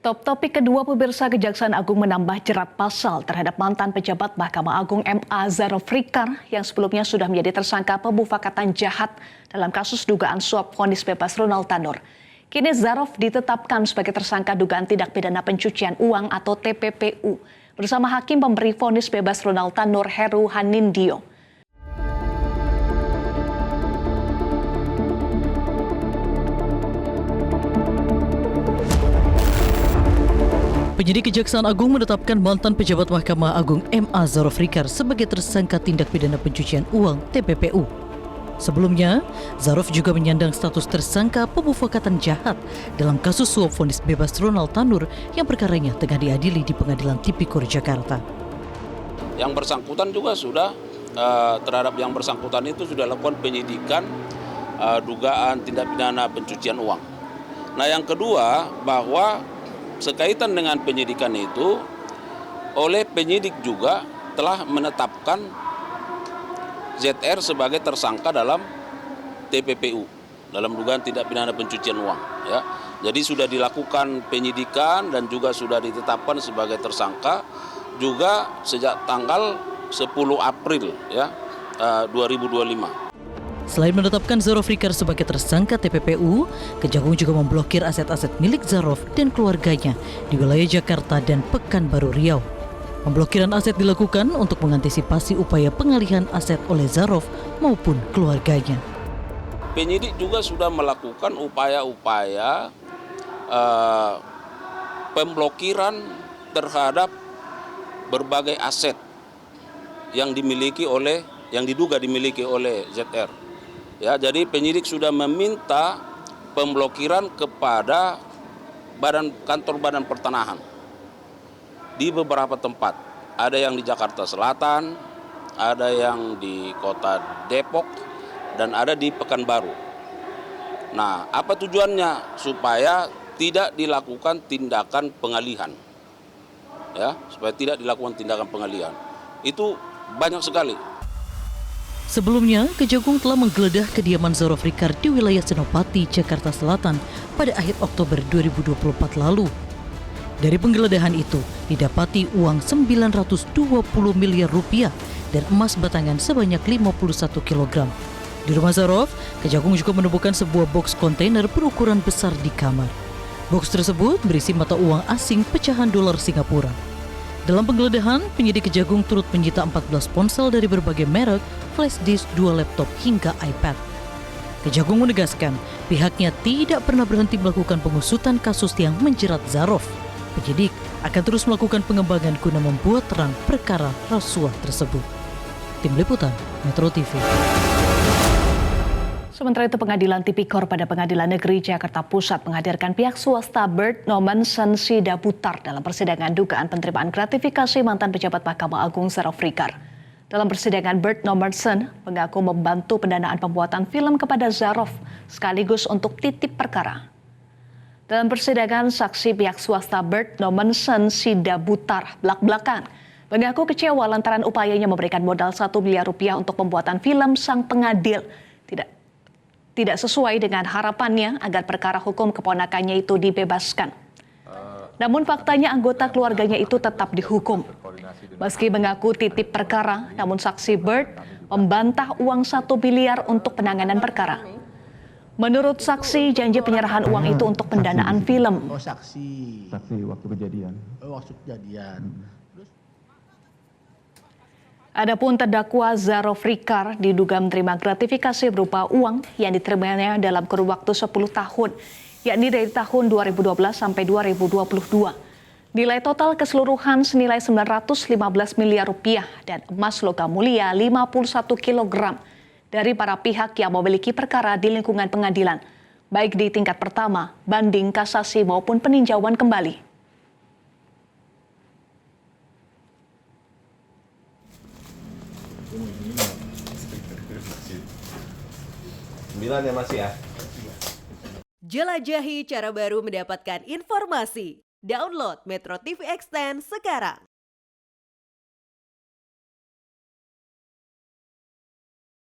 Top topik kedua, pemirsa, Kejaksaan Agung menambah jerat pasal terhadap mantan pejabat Mahkamah Agung MA Zarof Rikar yang sebelumnya sudah menjadi tersangka pemufakatan jahat dalam kasus dugaan suap vonis bebas Ronald Tanur. Kini Zarof ditetapkan sebagai tersangka dugaan tindak pidana pencucian uang atau TPPU bersama hakim pemberi vonis bebas Ronald Tanur Heru Hanindyo. Penyidik Kejaksaan Agung menetapkan mantan pejabat Mahkamah Agung MA Zarof Rikar sebagai tersangka tindak pidana pencucian uang TPPU. Sebelumnya, Zarof juga menyandang status tersangka pemufakatan jahat dalam kasus suap vonis bebas Ronald Tanur yang perkaranya tengah diadili di Pengadilan Tipikor Jakarta. Yang bersangkutan juga sudah terhadap yang bersangkutan itu sudah lakukan penyidikan dugaan tindak pidana pencucian uang. Nah, yang kedua bahwa sekaitan dengan penyidikan itu, oleh penyidik juga telah menetapkan ZR sebagai tersangka dalam TPPU, dalam dugaan tindak pidana pencucian uang. Ya. Jadi sudah dilakukan penyidikan dan juga sudah ditetapkan sebagai tersangka juga sejak tanggal 10 April ya, 2025. Selain menetapkan Zarof Rikar sebagai tersangka TPPU, Kejagung juga memblokir aset-aset milik Zarof dan keluarganya di wilayah Jakarta dan Pekanbaru Riau. Pemblokiran aset dilakukan untuk mengantisipasi upaya pengalihan aset oleh Zarof maupun keluarganya. Penyidik juga sudah melakukan upaya-upaya pemblokiran terhadap berbagai aset yang diduga dimiliki oleh ZR. Ya, jadi penyidik sudah meminta pemblokiran kepada kantor badan pertanahan di beberapa tempat. Ada yang di Jakarta Selatan, ada yang di kota Depok, dan ada di Pekanbaru. Nah, apa tujuannya? Supaya tidak dilakukan tindakan pengalihan. Ya, supaya tidak dilakukan tindakan pengalihan. Itu banyak sekali. Sebelumnya, Kejagung telah menggeledah kediaman Zarof Rikar di wilayah Senopati, Jakarta Selatan pada akhir Oktober 2024 lalu. Dari penggeledahan itu, didapati uang 920 miliar rupiah dan emas batangan sebanyak 51 kg. Di rumah Zarof, Kejagung juga menemukan sebuah box kontainer berukuran besar di kamar. Box tersebut berisi mata uang asing pecahan dolar Singapura. Dalam penggeledahan, penyidik Kejagung turut menyita 14 ponsel dari berbagai merek, flash disk, 2 laptop, hingga iPad. Kejagung menegaskan pihaknya tidak pernah berhenti melakukan pengusutan kasus yang menjerat Zarof. Penyidik akan terus melakukan pengembangan guna membuat terang perkara rasuah tersebut. Tim Liputan, Metro TV. Sementara itu, Pengadilan Tipikor pada Pengadilan Negeri Jakarta Pusat menghadirkan pihak swasta Bert Nomensen Sidabutar dalam persidangan dugaan penerimaan gratifikasi mantan pejabat Mahkamah Agung Zarof Rikar. Dalam persidangan, Bert Nomensen mengaku membantu pendanaan pembuatan film kepada Zarof sekaligus untuk titip perkara. Dalam persidangan, saksi pihak swasta Bert Nomensen Sidabutar belak-belakan mengaku kecewa lantaran upayanya memberikan modal 1 miliar rupiah untuk pembuatan film sang pengadil tidak sesuai dengan harapannya agar perkara hukum keponakannya itu dibebaskan. Namun faktanya anggota keluarganya itu tetap dihukum. Meski mengaku titip perkara, namun saksi Bert membantah uang 1 miliar untuk penanganan perkara. Menurut saksi, janji penyerahan uang itu untuk pendanaan film. Oh, saksi waktu kejadian. Waktu kejadian. Adapun terdakwa Zarof Rikar diduga menerima gratifikasi berupa uang yang diterimanya dalam kurun waktu 10 tahun, yakni dari tahun 2012 sampai 2022. Nilai total keseluruhan senilai 915 miliar rupiah dan emas logam mulia 51 kg dari para pihak yang memiliki perkara di lingkungan pengadilan, baik di tingkat pertama, banding, kasasi maupun peninjauan kembali. Ya Mas ya. Jelajahi cara baru mendapatkan informasi. Download Metro TV Extend sekarang.